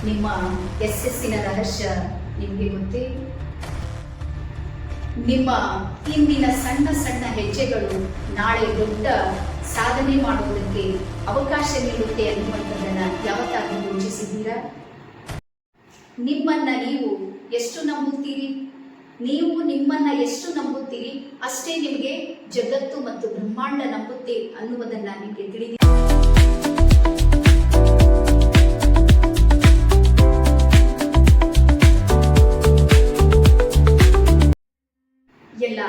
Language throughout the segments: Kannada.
ನಿಮ್ಮ ಯಶಸ್ಸಿನ ರಹಸ್ಯ ನಿಮಗೆ ಗೊತ್ತೇ? ನಿಮ್ಮ ಇಂದಿನ ಸಣ್ಣ ಸಣ್ಣ ಹೆಜ್ಜೆಗಳು ನಾಳೆ ದೊಡ್ಡ ಸಾಧನೆ ಮಾಡುವುದಕ್ಕೆ ಅವಕಾಶ ನೀಡುತ್ತೆ ಅನ್ನುವಂಥದ್ದನ್ನು ಯಾವತ್ತಾದರೂ ಯೋಚಿಸಿದ್ದೀರಾ? ನಿಮ್ಮನ್ನ ನೀವು ಎಷ್ಟು ನಂಬುತ್ತೀರಿ? ನೀವು ನಿಮ್ಮನ್ನ ಎಷ್ಟು ನಂಬುತ್ತೀರಿ ಅಷ್ಟೇ ನಿಮಗೆ ಜಗತ್ತು ಮತ್ತು ಬ್ರಹ್ಮಾಂಡ ನಂಬುತ್ತೆ ಅನ್ನುವುದನ್ನ ನಿಮಗೆ ತಿಳಿದಿದೆ. ಎಲ್ಲ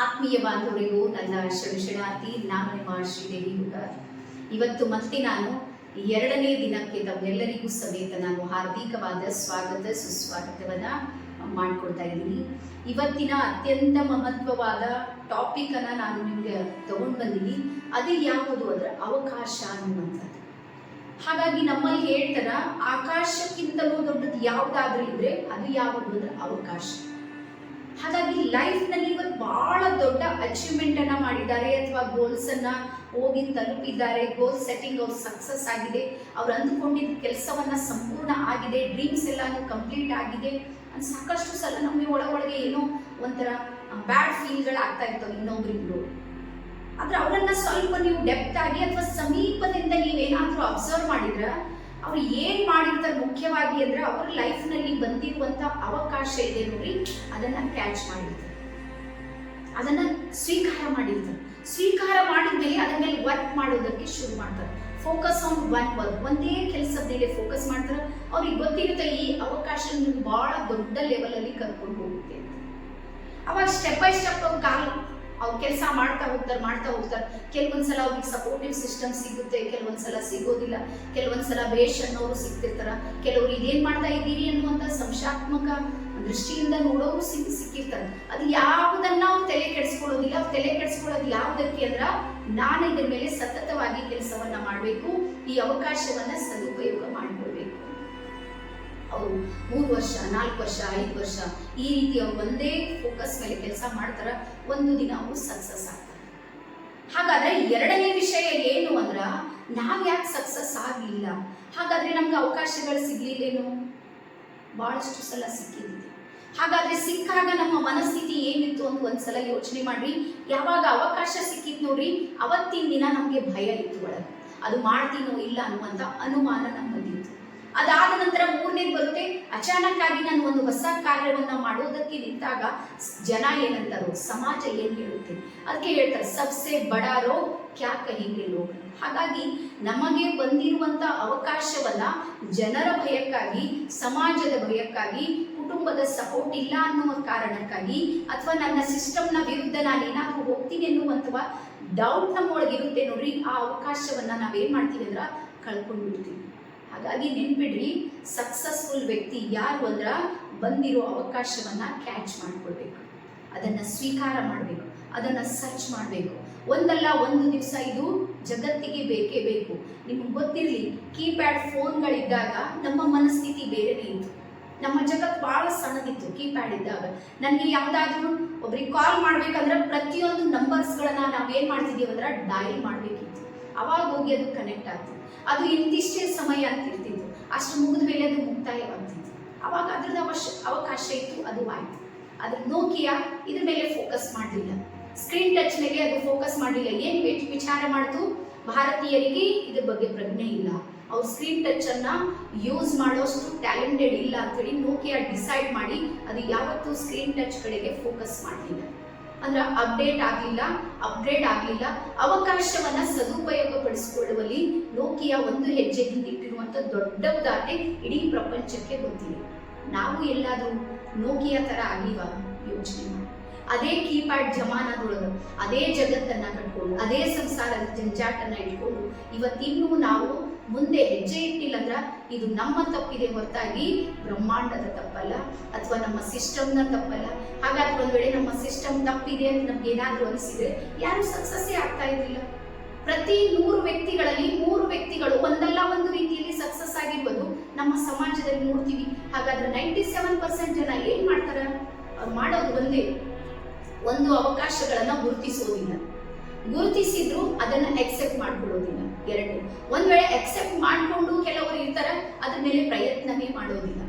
ಆತ್ಮೀಯ ಬಾಂಧವರಿಗೂ ನನ್ನ ಶರಣಾರ್ಥಿ. ನಾನು ನಿಮ್ಮ ಶ್ರೀದೇವಿ ಹುಡುಗ. ಇವತ್ತು ಮತ್ತೆ ನಾನು 2ನೇ ದಿನಕ್ಕೆ ತಮ್ಮೆಲ್ಲರಿಗೂ ಸಮೇತ ನಾನು ಹಾರ್ದಿಕವಾದ ಸ್ವಾಗತ ಸುಸ್ವಾಗತವನ್ನ ಮಾಡ್ಕೊಳ್ತಾ ಇದ್ದೀನಿ. ಇವತ್ತಿನ ಅತ್ಯಂತ ಮಹತ್ವವಾದ ಟಾಪಿಕ್ ಅನ್ನ ನಾನು ನಿಮ್ಗೆ ತಗೊಂಡು ಬಂದೀನಿ. ಅದು ಯಾವುದು ಅಂದ್ರೆ ಅವಕಾಶ ಅನ್ನುವಂಥದ್ದು. ಹಾಗಾಗಿ ನಮ್ಮಲ್ಲಿ ಹೇಳ್ತಾರ, ಆಕಾಶಕ್ಕಿಂತಲೂ ದೊಡ್ಡದು ಯಾವ್ದಾದ್ರೂ ಇದ್ರೆ ಅದು ಯಾವುದು ಅಂದ್ರೆ ಅವಕಾಶ. ಹಾಗಾಗಿ ಲೈಫ್ ನಲ್ಲಿ ಇವತ್ತು ಬಹಳ ದೊಡ್ಡ ಅಚೀವ್ಮೆಂಟ್ ಅನ್ನ ಮಾಡಿದ್ದಾರೆ ಅಥವಾ ಗೋಲ್ಸ್ ಅನ್ನ ಹೋಗಿ ತಲುಪಿದ್ದಾರೆ. ಗೋಲ್ ಸೆಟ್ಟಿಂಗ್ ಅವ್ರು ಸಕ್ಸಸ್ ಆಗಿದೆ, ಅವ್ರು ಅಂದುಕೊಂಡಿದ್ದ ಕೆಲಸವನ್ನ ಸಂಪೂರ್ಣ ಆಗಿದೆ, ಡ್ರೀಮ್ಸ್ ಎಲ್ಲಾನು ಕಂಪ್ಲೀಟ್ ಆಗಿದೆ. ಸಾಕಷ್ಟು ಸಲ ನಮಗೆ ಒಳಗೊಳಗೆ ಏನೋ ಒಂಥರ ಬ್ಯಾಡ್ ಫೀಲ್ಗಳು ಆಗ್ತಾ ಇರ್ತವೆ ಇನ್ನೊಬ್ರಿಬ್ರು. ಆದ್ರೆ ಅವರನ್ನ ಸ್ವಲ್ಪ ನೀವು ಡೆಪ್ತ್ ಆಗಿ ಅಥವಾ ಸಮೀಪದಿಂದ ನೀವೇನಾದ್ರೂ ಅಬ್ಸರ್ವ್ ಮಾಡಿದ್ರ ಅವ್ರು ಏನ್ ಮಾಡಿರ್ತಾರೆ ಮುಖ್ಯವಾಗಿ ಅಂದ್ರೆ ಅವ್ರ ಲೈಫ್ ನಲ್ಲಿ ಬಂದಿರುವಂತ ಅವಕಾಶ ಇದೆ ನೋಡ್ರಿ, ಅದನ್ನ ಕ್ಯಾಚ್ ಮಾಡಿರ್ತಾರೆ, ಅದನ್ನ ಸ್ವೀಕಾರ ಮಾಡಿರ್ತಾರೆ. ಸ್ವೀಕಾರ ಮಾಡಿದ್ಮೇಲೆ ಅದರ ಮೇಲೆ ವರ್ಕ್ ಮಾಡೋದಕ್ಕೆ ಶುರು ಮಾಡ್ತಾರೆ. ಫೋಕಸ್ ಆನ್ ಒನ್ ವರ್ಕ್, ಒಂದೇ ಕೆಲಸದ ಮೇಲೆ ಫೋಕಸ್ ಮಾಡ್ತಾರೆ. ಅವ್ರಿಗೆ ಗೊತ್ತಿರುತ್ತೆ ಈ ಅವಕಾಶ ನೀವು ಬಹಳ ದೊಡ್ಡ ಲೆವೆಲ್ ಅಲ್ಲಿ ಕರ್ಕೊಂಡು ಹೋಗುತ್ತೆ ಅಂತ. ಅವಾಗ ಸ್ಟೆಪ್ ಬೈ ಸ್ಟೆಪ್ ಅವ್ರು ಕೆಲಸ ಮಾಡ್ತಾ ಹೋಗ್ತಾರೆ. ಕೆಲವೊಂದ್ಸಲ ಅವ್ರಿಗೆ ಸಪೋರ್ಟಿವ್ ಸಿಸ್ಟಮ್ ಸಿಗುತ್ತೆ, ಕೆಲವೊಂದ್ಸಲ ಸಿಗೋದಿಲ್ಲ. ಕೆಲವೊಂದ್ಸಲ ಬೇಷ್ ಅನ್ನೋರು ಸಿಗ್ತಿರ್ತಾರ, ಕೆಲವರು ಇದೇನ್ ಮಾಡ್ತಾ ಇದ್ದೀರಿ ಅನ್ನುವಂತ ಸಂಶಯಾತ್ಮಕ ದೃಷ್ಟಿಯಿಂದ ನೋಡೋರು ಸಿಕ್ಕಿರ್ತಾರೆ. ಅದು ಯಾವುದನ್ನ ಅವ್ರು ತಲೆ ಕೆಡಿಸ್ಕೊಳ್ಳೋದಿಲ್ಲ. ಅವ್ರು ತಲೆ ಕೆಡಿಸ್ಕೊಳ್ಳೋದು ಯಾವುದಕ್ಕೆ ಅಂದ್ರ ನಾನು ಇದ್ರ ಮೇಲೆ ಸತತವಾಗಿ ಕೆಲಸವನ್ನ ಮಾಡಬೇಕು, ಈ ಅವಕಾಶವನ್ನ ಸದುಪಯೋಗ ಮಾಡಿಕೊಳ್ಬೇಕು. ಅವರು 3 ವರ್ಷ 4 ವರ್ಷ 5 ವರ್ಷ ಈ ರೀತಿ ಅವ್ರು ಒಂದೇ ಫೋಕಸ್ ಮೇಲೆ ಕೆಲಸ ಮಾಡ್ತಾರ. ಒಂದು ದಿನ ಅವರು ಸಕ್ಸಸ್ ಆಗ್ತಾರೆ. ಹಾಗಾದ್ರೆ 2ನೇ ವಿಷಯ ಏನು ಅಂದ್ರ, ನಾವ್ ಯಾಕೆ ಸಕ್ಸಸ್ ಆಗ್ಲಿಲ್ಲ? ಹಾಗಾದ್ರೆ ನಮ್ಗೆ ಅವಕಾಶಗಳು ಸಿಗ್ಲಿಲ್ಲೇನು? ಬಹಳಷ್ಟು ಸಲ ಸಿಕ್ಕಿದೆ. ಹಾಗಾದ್ರೆ ಸಿಕ್ಕಾಗ ನಮ್ಮ ಮನಸ್ಥಿತಿ ಏನಿತ್ತು ಅಂತ ಒಂದ್ಸಲ ಯೋಚನೆ ಮಾಡ್ರಿ. ಯಾವಾಗ ಅವಕಾಶ ಸಿಕ್ಕಿತ್ ನೋಡ್ರಿ, ಅವತ್ತಿನ ದಿನ ನಮ್ಗೆ ಭಯ ಇತ್ತು ಒಳಗೆ, ಅದು ಮಾಡ್ತೀನೋ ಇಲ್ಲ ಅನ್ನುವಂತ ಅನುಮಾನ ನಮ್ಮಲ್ಲಿತ್ತು. ಅದಾದ ನಂತರ 3ನೇದು ಬರುತ್ತೆ, ಅಚಾನಕ್ ಆಗಿ ನಾನು ಒಂದು ಹೊಸ ಕಾರ್ಯವನ್ನ ಮಾಡೋದಕ್ಕೆ ನಿಂತಾಗ ಜನ ಏನಂತಾರೋ, ಸಮಾಜ ಏನ್ ಹೇಳುತ್ತೆ, ಅದಕ್ಕೆ ಹೇಳ್ತಾರೆ ಸಬ್ಸೆ ಬಡಾರೋ ಕ್ಯಾ ಕಹಿಂಗೆ ಲೋಗ. ಹಾಗಾಗಿ ನಮಗೆ ಬಂದಿರುವಂತ ಅವಕಾಶವನ್ನ ಜನರ ಭಯಕ್ಕಾಗಿ, ಸಮಾಜದ ಭಯಕ್ಕಾಗಿ, ಕುಟುಂಬದ ಸಪೋರ್ಟ್ ಇಲ್ಲ ಅನ್ನುವ ಕಾರಣಕ್ಕಾಗಿ, ಅಥವಾ ನನ್ನ ಸಿಸ್ಟಮ್ನ ವಿರುದ್ಧ ನಾನು ಏನಾದ್ರೂ ಹೋಗ್ತೀನಿ ಅನ್ನುವಂತಹ ಡೌಟ್ ನಮ್ಮೊಳಗಿರುತ್ತೆ ನೋಡ್ರಿ, ಆ ಅವಕಾಶವನ್ನ ನಾವೇನ್ ಮಾಡ್ತೀವಿ ಅಂದ್ರ ಕಳ್ಕೊಂಡು ಬಿಡ್ತೀವಿ. ಹಾಗಾಗಿ ನೆನ್ಪಿಡ್ರಿ, ಸಕ್ಸಸ್ಫುಲ್ ವ್ಯಕ್ತಿ ಯಾರು ಅಂದ್ರ ಬಂದಿರೋ ಅವಕಾಶವನ್ನ ಕ್ಯಾಚ್ ಮಾಡ್ಕೊಳ್ಬೇಕು, ಅದನ್ನ ಸ್ವೀಕಾರ ಮಾಡಬೇಕು, ಅದನ್ನ ಸರ್ಚ್ ಮಾಡಬೇಕು. ಒಂದಲ್ಲ ಒಂದು ದಿವಸ ಇದು ಜಗತ್ತಿಗೆ ಬೇಕೇ ಬೇಕು. ನಿಮ್ಗೆ ಗೊತ್ತಿರಲಿ, ಕೀಪ್ಯಾಡ್ ಫೋನ್ಗಳಿದ್ದಾಗ ನಮ್ಮ ಮನಸ್ಥಿತಿ ಬೇರೆನೇ ಇತ್ತು. ನಮ್ಮ ಜಗತ್ತು ಬಹಳ ಸಣ್ಣದಿತ್ತು ಕೀಪ್ಯಾಡ್ ಇದ್ದಾಗ. ನನಗೆ ಯಾವ್ದಾದ್ರು ಒಬ್ರಿಗೆ ಕಾಲ್ ಮಾಡ್ಬೇಕಂದ್ರೆ ಪ್ರತಿಯೊಂದು ನಂಬರ್ಸ್ಗಳನ್ನ ನಾವೇನ್ ಮಾಡ್ತಿದೀವಿ ಅಂದ್ರೆ ಡಯಲ್ ಮಾಡ್ಬೇಕಿತ್ತು. ಅವಾಗ ಹೋಗಿ ಅದು ಕನೆಕ್ಟ್ ಆಗ್ತಿತ್ತು. ಅದು ಇಂತಿಷ್ಟೇ ಸಮಯ ಅಂತ ಇರ್ತಿತ್ತು, ಅಷ್ಟು ಮುಗಿದ ಮೇಲೆ ಅದು ಮುಕ್ತಾಯವಾಗ್ತಿತ್ತು. ಅವಾಗ ಅದ್ರದ್ದು ಅವಕಾಶ ಇತ್ತು, ಅದು ಆಯ್ತು. ಅದ್ರ ನೋಕಿಯಾ ಇದ್ರ ಮೇಲೆ ಫೋಕಸ್ ಮಾಡಲಿಲ್ಲ, ಸ್ಕ್ರೀನ್ ಟಚ್ ಮೇಲೆ ಅದು ಫೋಕಸ್ ಮಾಡಲಿಲ್ಲ. ಏನ್ ವಿಚಾರ ಮಾಡ್ತು, ಭಾರತೀಯರಿಗೆ ಇದ್ರ ಬಗ್ಗೆ ಪ್ರಜ್ಞೆ ಇಲ್ಲ, ಅವ್ರು ಸ್ಕ್ರೀನ್ ಟಚ್ ಅನ್ನ ಯೂಸ್ ಮಾಡೋಷ್ಟು ಟ್ಯಾಲೆಂಟೆಡ್ ಇಲ್ಲ ಅಂತೇಳಿ ನೋಕಿಯಾ ಡಿಸೈಡ್ ಮಾಡಿ ಅದು ಯಾವತ್ತೂ ಸ್ಕ್ರೀನ್ ಟಚ್ ಕಡೆಗೆ ಫೋಕಸ್ ಮಾಡಲಿಲ್ಲ. ಅಂದ್ರೆ ಅಪ್ಡೇಟ್ ಆಗಲಿಲ್ಲ. ಅವಕಾಶವನ್ನ ಸದುಪಯೋಗ ಪಡಿಸಿಕೊಳ್ಳುವಲ್ಲಿ ನೋಕಿಯಾ ಒಂದು ಹೆಜ್ಜೆ ಹಿಂದಿಟ್ಟಿರುವಂತ ದೊಡ್ಡ ಉದಾಹರಣೆ ಇಡೀ ಪ್ರಪಂಚಕ್ಕೆ ಗೊತ್ತಿದೆ. ನಾವು ಎಲ್ಲಾದ್ರೂ ನೋಕಿಯಾ ತರ ಆಗಿವ? ಯೋಚನೆ ಮಾಡಿ. ಅದೇ ಕೀಪ್ಯಾಡ್ ಜಮಾನದೊಳಗೆ ಅದೇ ಜಗತ್ತನ್ನ ಕಟ್ಕೊಂಡು, ಅದೇ ಸಂಸಾರದ ಜಂಜಾಟನ್ನ ಇಟ್ಕೊಂಡು ಇವತ್ತಿನ್ನೂ ನಾವು ಮುಂದೆ ಹೆಜ್ಜೆ ಇಟ್ಟಿಲ್ಲ ಅಂದ್ರ ಇದು ನಮ್ಮ ತಪ್ಪಿದೆ ಹೊರತಾಗಿ ಬ್ರಹ್ಮಾಂಡದ ತಪ್ಪಲ್ಲ, ಅಥವಾ ನಮ್ಮ ಸಿಸ್ಟಮ್ನ ತಪ್ಪಲ್ಲ. ಹಾಗಾದ್ರೆ ಒಂದ್ ವೇಳೆ ನಮ್ಮ ಸಿಸ್ಟಮ್ ತಪ್ಪಿದೆ ಅಂತ ನಮ್ಗೆ ಏನಾದ್ರೂ ಅನಿಸಿದ್ರೆ ಯಾರು ಸಕ್ಸಸ್ಸೇ ಆಗ್ತಾ ಇರಲಿಲ್ಲ. ಪ್ರತಿ 100 ವ್ಯಕ್ತಿಗಳಲ್ಲಿ 3 ವ್ಯಕ್ತಿಗಳು ಒಂದಲ್ಲ ಒಂದು ರೀತಿಯಲ್ಲಿ ಸಕ್ಸಸ್ ಆಗಿರ್ಬೋದು ನಮ್ಮ ಸಮಾಜದಲ್ಲಿ ನೋಡ್ತೀವಿ. ಹಾಗಾದ್ರೆ 97% ಜನ ಏನ್ ಮಾಡ್ತಾರ? ಅವ್ರು ಮಾಡೋದು ಒಂದೇ, ಒಂದು ಅವಕಾಶಗಳನ್ನ ಗುರುತಿಸೋದಿಲ್ಲ. ಗುರುತಿಸಿದ್ರು ಅದನ್ನ ಎಕ್ಸೆಪ್ಟ್ ಮಾಡ್ಕೊಳ್ಳೋದಿಲ್ಲ. ಎರಡನೇ, ಒಂದ್ ವೇಳೆ ಎಕ್ಸೆಪ್ಟ್ ಮಾಡ್ಕೊಂಡು ಕೆಲವರು ಇರ್ತಾರ, ಅದ್ರ ಮೇಲೆ ಪ್ರಯತ್ನವೇ ಮಾಡೋದಿಲ್ಲ.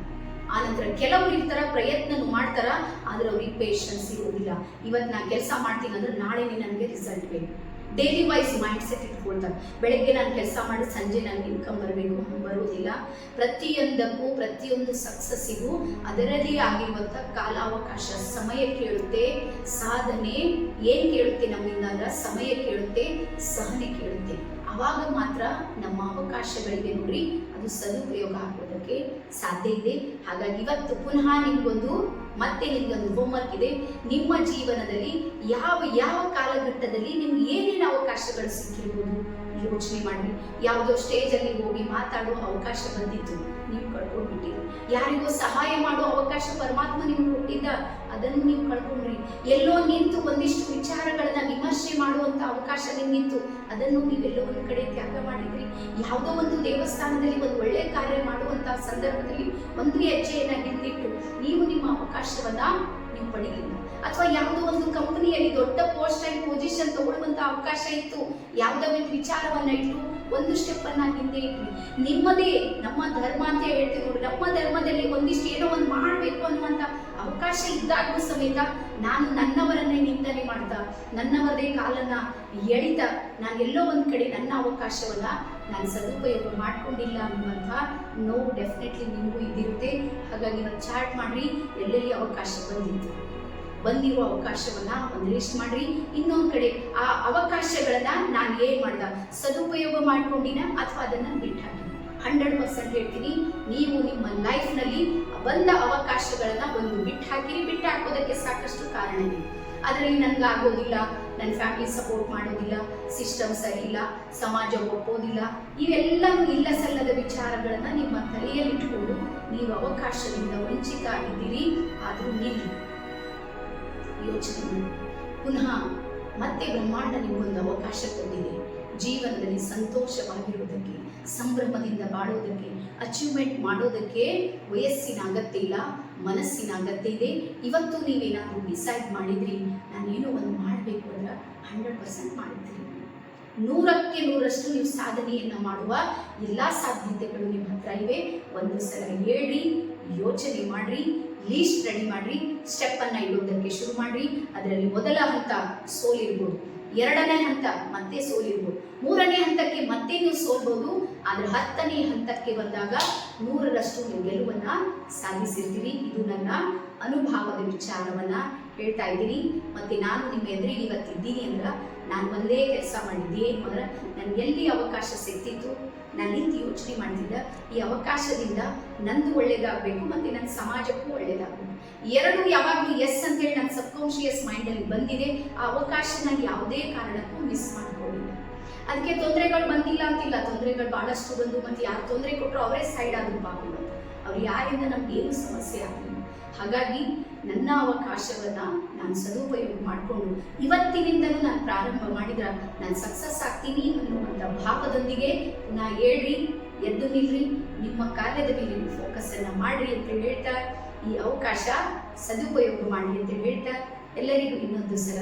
ಆನಂತರ ಕೆಲವರು ಇರ್ತಾರ, ಪ್ರಯತ್ನ ಮಾಡ್ತಾರ, ಆದ್ರೆ ಅವ್ರಿಗೆ ಪೇಷನ್ಸ್ ಇರೋದಿಲ್ಲ. ಇವತ್ತು ನಾ ಕೆಲಸ ಮಾಡ್ತೀನಿ ಅಂದ್ರೆ ನಾಳೆನೇ ನನಗೆ ರಿಸಲ್ಟ್ ಬೇಕು. ಡೈಲಿ ವೈಸ್ ಮೈಂಡ್ ಸೆಟ್ ಇಟ್ಕೊಳ್ತಾರೆ. ಬೆಳಗ್ಗೆ ನಾನು ಕೆಲಸ ಮಾಡಿ ಸಂಜೆ ನನಗೆ ಇನ್ಕಮ್ ಬರಬೇಕು, ಬರೋದಿಲ್ಲ. ಪ್ರತಿಯೊಂದಕ್ಕೂ, ಪ್ರತಿಯೊಂದು ಸಕ್ಸಸ್ಸಿಗೂ ಅದರಲ್ಲಿ ಆಗಿರುವಂಥ ಕಾಲಾವಕಾಶ, ಸಮಯ ಕೇಳುತ್ತೆ. ಸಾಧನೆ ಏನು ಕೇಳುತ್ತೆ ನಮ್ಮಿಂದ ಅಂದ್ರೆ ಸಮಯ ಕೇಳುತ್ತೆ, ಸಹನೆ ಕೇಳುತ್ತೆ. ಅವಾಗ ಮಾತ್ರ ನಮ್ಮ ಅವಕಾಶಗಳಿಗೆ ನೋಡಿ ಅದು ಸದುಪಯೋಗ ಆಗೋದಕ್ಕೆ ಸಾಧ್ಯ ಇದೆ. ಹಾಗಾಗಿ ಇವತ್ತು ಪುನಃ ನಿಮ್ಗೊಂದು ಹೋಮ್ವರ್ಕ್ ಇದೆ. ನಿಮ್ಮ ಜೀವನದಲ್ಲಿ ಯಾವ ಯಾವ ಕಾಲಘಟ್ಟದಲ್ಲಿ ನಿಮ್ಗೆ ಏನೇನು ಅವಕಾಶಗಳು ಸಿಕ್ಕಿರ್ಬೋದು ಯೋಚನೆ ಮಾಡಿ. ಯಾವುದೋ ಸ್ಟೇಜಲ್ಲಿ ಹೋಗಿ ಮಾತಾಡೋ ಅವಕಾಶ ಬಂದಿತ್ತು, ನೀವು ಕಳ್ಕೊಂಡ್ಬಿಟ್ಟಿರಿ. ಯಾರಿಗೋ ಸಹಾಯ ಮಾಡೋ ಅವಕಾಶ ಪರಮಾತ್ಮ ನಿಮ್ಗೆ ಕೊಟ್ಟಿದ್ದ, ಅದನ್ನು ನೀವು ಕಳ್ಕೊಂಡ್ರಿ. ಎಲ್ಲೋ ನಿಂತು ಒಂದಿಷ್ಟು ವಿಚಾರಗಳನ್ನ ವಿಮರ್ಶೆ ಮಾಡುವಂತ ಅವಕಾಶ ನಿಮ್ಗಿತ್ತು, ಅದನ್ನು ನೀವೆಲ್ಲೋ ಒಂದು ಕಡೆ ತ್ಯಾಗ ಮಾಡಿದ್ರಿ. ಯಾವುದೋ ಒಂದು ದೇವಸ್ಥಾನದಲ್ಲಿ ಒಂದು ಒಳ್ಳೆ ಕಾರ್ಯ ಮಾಡುವಂತಹ ಸಂದರ್ಭದಲ್ಲಿ ಒಂದು ಹೆಜ್ಜೆಯನ್ನ ಹಿಂದಿಟ್ಟು ನೀವು ನಿಮ್ಮ ಅವಕಾಶವನ್ನ ನೀವು ಪಡೀಲಿಲ್ಲ. ಅಥವಾ ಯಾವುದೋ ಒಂದು ಕಂಪನಿಯಲ್ಲಿ ದೊಡ್ಡ ಪೋಸ್ಟ್ ಅಂಡ್ ಪೊಸಿಷನ್ ತಗೊಳ್ಳುವಂತ ಅವಕಾಶ ಇತ್ತು, ಯಾವುದೋ ಒಂದು ವಿಚಾರವನ್ನ ಇಟ್ಟು ಒಂದು ಸ್ಟೆಪ್ ಅನ್ನ ಹಿಂದೆ ಇಟ್ರಿ. ನಿಮ್ಮದೇ, ನಮ್ಮ ಧರ್ಮ ಅಂತ ಹೇಳ್ತೀವಿ ನೋಡಿ, ನಮ್ಮ ಧರ್ಮದಲ್ಲಿ ಒಂದಿಷ್ಟು ಏನೋ ಒಂದು ಮಾಡಬೇಕು ಅನ್ನುವಂತ ಅವಕಾಶ ಇದ್ದಾಗೂ ಸಮೇತ ನಾನು ನನ್ನವರನ್ನೇ ನಿಂದನೆ ಮಾಡ್ತಾ, ನನ್ನವರದೇ ಕಾಲನ್ನ ಎಳಿತ, ನಾನು ಎಲ್ಲೋ ಒಂದ್ ಕಡೆ ನನ್ನ ಅವಕಾಶವನ್ನ ನಾನು ಸದುಪಯೋಗ ಮಾಡ್ಕೊಂಡಿಲ್ಲ ಅನ್ನುವಂಥ ನೋವು ಡೆಫಿನೆಟ್ಲಿ ನಿಮಗೂ ಇದಿರುತ್ತೆ. ಹಾಗಾಗಿ ನಾವು ಚಾರ್ಟ್ ಮಾಡ್ರಿ, ಎಲ್ಲೆಲ್ಲಿ ಅವಕಾಶ ಬಂದಿರೋ ಅವಕಾಶವನ್ನ ಒಂದು ಲಿಸ್ಟ್ ಮಾಡ್ರಿ. ಇನ್ನೊಂದು ಕಡೆ ಆ ಅವಕಾಶಗಳನ್ನ ನಾನು ಏನ್ ಮಾಡ್ದ, ಸದುಪಯೋಗ ಮಾಡ್ಕೊಂಡಿನ ಅಥವಾ ಅದನ್ನ ಬಿಟ್ಟಾಕಿ. 100% ಹೇಳ್ತೀನಿ, ನೀವು ನಿಮ್ಮ ಲೈಫ್ನಲ್ಲಿ ಬಂದ ಅವಕಾಶಗಳನ್ನ ಒಂದು ಬಿಟ್ಟು ಹಾಕೋದಕ್ಕೆ ಸಾಕಷ್ಟು ಕಾರಣ ಇದೆ. ಅದರಲ್ಲಿ ನನ್ಗೆ ಆಗೋದಿಲ್ಲ, ನನ್ನ ಫ್ಯಾಮಿಲಿ ಸಪೋರ್ಟ್ ಮಾಡೋದಿಲ್ಲ, ಸಿಸ್ಟಮ್ ಸರಿ ಇಲ್ಲ, ಸಮಾಜ ಒಪ್ಪೋದಿಲ್ಲ, ಇವೆಲ್ಲವೂ ಇಲ್ಲ ಸಲ್ಲದ ವಿಚಾರಗಳನ್ನ ನಿಮ್ಮ ತಲೆಯಲ್ಲಿಟ್ಟುಕೊಂಡು ನೀವು ಅವಕಾಶದಿಂದ ವಂಚಿತ ಆಗಿದ್ದೀರಿ. ಆದರೂ ನಿಲ್ಲಿ, ಯೋಚನೆ ಮಾಡಿ. ಪುನಃ ಮತ್ತೆ ಬ್ರಹ್ಮಾಂಡ ನಿಮಗೊಂದು ಅವಕಾಶ ಕೊಟ್ಟಿದೆ. ಜೀವನದಲ್ಲಿ ಸಂತೋಷವಾಗಿರುವುದಕ್ಕೆ, ಸಂಭ್ರಮದಿಂದ ಬಾಳೋದಕ್ಕೆ, ಅಚೀವ್ಮೆಂಟ್ ಮಾಡೋದಕ್ಕೆ ವಯಸ್ಸಿನ ಅಗತ್ಯ ಇಲ್ಲ, ಮನಸ್ಸಿನ ಅಗತ್ಯ ಇದೆ. ಇವತ್ತು ನೀವೇನಾದರೂ ಡಿಸೈಡ್ ಮಾಡಿದ್ರಿ, ನಾನೇನೋ ಒಂದು ಮಾಡಬೇಕು ಅಂದ್ರೆ 100% ಮಾಡಿದ್ರಿ. 100ಕ್ಕೆ 100ರಷ್ಟು ನೀವು ಸಾಧನೆಯನ್ನು ಮಾಡುವ ಎಲ್ಲ ಸಾಧ್ಯತೆಗಳು ನಿಮ್ಮ ಹತ್ರ ಇವೆ. ಒಂದು ಸಲ ಹೇಳ್ರಿ, ಯೋಚನೆ ಮಾಡ್ರಿ, ಲೀಸ್ಟ್ ರೆಡಿ ಮಾಡ್ರಿ, ಸ್ಟೆಪ್ ಅನ್ನ ಇಡೋದಕ್ಕೆ ಶುರು ಮಾಡ್ರಿ. ಅದರಲ್ಲಿ ಮೊದಲ ಹಂತ ಸೋಲಿರ್ಬೋದು, ಎರಡನೇ ಹಂತ ಮತ್ತೆ ಸೋಲಿರ್ಬೋದು, ಮೂರನೇ ಹಂತಕ್ಕೆ ಮತ್ತೆ ನೀವು ಸೋಲ್ಬೋದು. ಆದ್ರೆ 10ನೇ ಹಂತಕ್ಕೆ ಬಂದಾಗ 100ರಷ್ಟು ನೀವು ಗೆಲುವನ್ನ ಸಾಧಿಸಿರ್ತೀರಿ. ಇದು ನನ್ನ ಅನುಭವದ ವಿಚಾರವನ್ನ ಹೇಳ್ತಾ ಇದ್ದೀನಿ. ಮತ್ತೆ ನಾನು ನಿಮ್ಮ ಎದುರಿಗೆ ಇವತ್ತಿದ್ದೀನಿ ಅಂದ್ರೆ ನಾನು ಒಂದೇ ಕೆಲಸ ಮಾಡಿದ್ದೆ. ಏನು ಅಂದ್ರೆ ನನಗೆ ಎಲ್ಲಿ ಅವಕಾಶ ಸಿಗ್ತಿತ್ತು, ನಾನು ನಿಂತು ಯೋಚನೆ ಮಾಡ್ತಿದ್ದ, ಈ ಅವಕಾಶದಿಂದ ನಂದು ಒಳ್ಳೇದಾಗಬೇಕು ಮತ್ತು ನನ್ನ ಸಮಾಜಕ್ಕೂ ಒಳ್ಳೇದಾಗಬೇಕು. ಎರಡು ಯಾವಾಗಲೂ ಎಸ್ ಅಂತೇಳಿ ನನ್ನ ಸಬ್ಕಾನ್ಶಿಯಸ್ ಮೈಂಡಲ್ಲಿ ಬಂದಿದೆ. ಆ ಅವಕಾಶ ನಾನು ಯಾವುದೇ ಕಾರಣಕ್ಕೂ ಮಿಸ್ ಮಾಡ್ಕೊಂಡಿಲ್ಲ. ಅದಕ್ಕೆ ತೊಂದರೆಗಳು ಬಂದಿಲ್ಲ ಅಂತಿಲ್ಲ, ತೊಂದರೆಗಳು ಭಾಳಷ್ಟು ಬಂದು, ಮತ್ತು ಯಾರು ತೊಂದರೆ ಕೊಟ್ಟರು ಅವರೇ ಸೈಡ್ ಆದರೂ ಪಾಪು, ಅವ್ರು ಯಾರಿಂದ ನಮ್ಗೆ ಏನು ಸಮಸ್ಯೆ ಆಗಲಿಲ್ಲ. ಹಾಗಾಗಿ ನನ್ನ ಅವಕಾಶವನ್ನ ನಾನು ಸದುಪಯೋಗ ಮಾಡಿಕೊಂಡು ಇವತ್ತಿನಿಂದಲೂ ನಾನು ಪ್ರಾರಂಭ ಮಾಡಿದ್ರೆ ನಾನು ಸಕ್ಸಸ್ ಆಗ್ತೀನಿ ಅನ್ನುವಂಥ ಭಾವದೊಂದಿಗೆ ಪುನಃ ಹೇಳ್ರಿ, ಎದ್ದು ನಿಲ್ರಿ, ನಿಮ್ಮ ಕಾರ್ಯದ ಮೇಲೆ ನೀವು ಫೋಕಸ್ ಅನ್ನ ಮಾಡ್ರಿ ಅಂತ ಹೇಳ್ತಾ, ಈ ಅವಕಾಶ ಸದುಪಯೋಗ ಮಾಡಿ ಅಂತ ಹೇಳ್ತಾ ಎಲ್ಲರಿಗೂ ಇನ್ನೊಂದು ಸಲ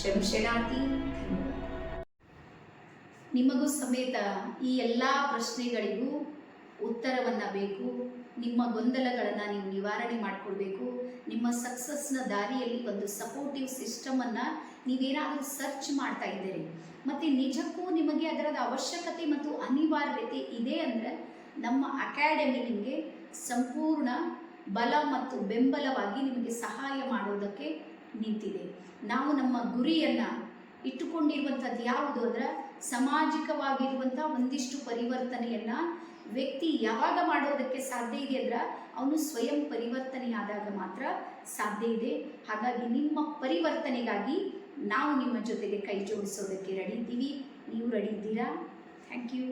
ಶರಣಾರ್ಥಿ. ನಿಮಗೂ ಸಮೇತ ಈ ಎಲ್ಲ ಪ್ರಶ್ನೆಗಳಿಗೂ ಉತ್ತರವನ್ನು ಬೇಕು. ನಿಮ್ಮ ಗೊಂದಲಗಳನ್ನು ನೀವು ನಿವಾರಣೆ ಮಾಡಿಕೊಳ್ಬೇಕು. ನಿಮ್ಮ ಸಕ್ಸಸ್ನ ದಾರಿಯಲ್ಲಿ ಒಂದು ಸಪೋರ್ಟಿವ್ ಸಿಸ್ಟಮನ್ನು ನೀವೇನಾದರೂ ಸರ್ಚ್ ಮಾಡ್ತಾ ಇದ್ದೀರಿ ಮತ್ತು ನಿಜಕ್ಕೂ ನಿಮಗೆ ಅದರದ ಅವಶ್ಯಕತೆ ಮತ್ತು ಅನಿವಾರ್ಯತೆ ಇದೆ ಅಂದರೆ ನಮ್ಮ ಅಕಾಡೆಮಿ ನಿಮಗೆ ಸಂಪೂರ್ಣ ಬಲ ಮತ್ತು ಬೆಂಬಲವಾಗಿ ನಿಮಗೆ ಸಹಾಯ ಮಾಡೋದಕ್ಕೆ ನಿಂತಿದೆ. ನಾವು ನಮ್ಮ ಗುರಿಯನ್ನು ಇಟ್ಟುಕೊಂಡಿರುವಂಥದ್ದು ಯಾವುದು ಅಂದರೆ ಸಾಮಾಜಿಕವಾಗಿರುವಂಥ ಒಂದಿಷ್ಟು ಪರಿವರ್ತನೆಯನ್ನು ವ್ಯಕ್ತಿ ಯಾವಾಗ ಮಾಡೋದಕ್ಕೆ ಸಾಧ್ಯ ಇದೆ ಅಂದ್ರೆ ಅವನು ಸ್ವಯಂ ಪರಿವರ್ತನೆಯಾದಾಗ ಮಾತ್ರ ಸಾಧ್ಯ ಇದೆ. ಹಾಗಾಗಿ ನಿಮ್ಮ ಪರಿವರ್ತನೆಗಾಗಿ ನಾವು ನಿಮ್ಮ ಜೊತೆಗೆ ಕೈ ಜೋಡಿಸೋದಕ್ಕೆ ರೆಡಿ ಇದ್ದೀವಿ. ನೀವು ರೆಡಿ ಇದ್ದೀರಾ? Thank you.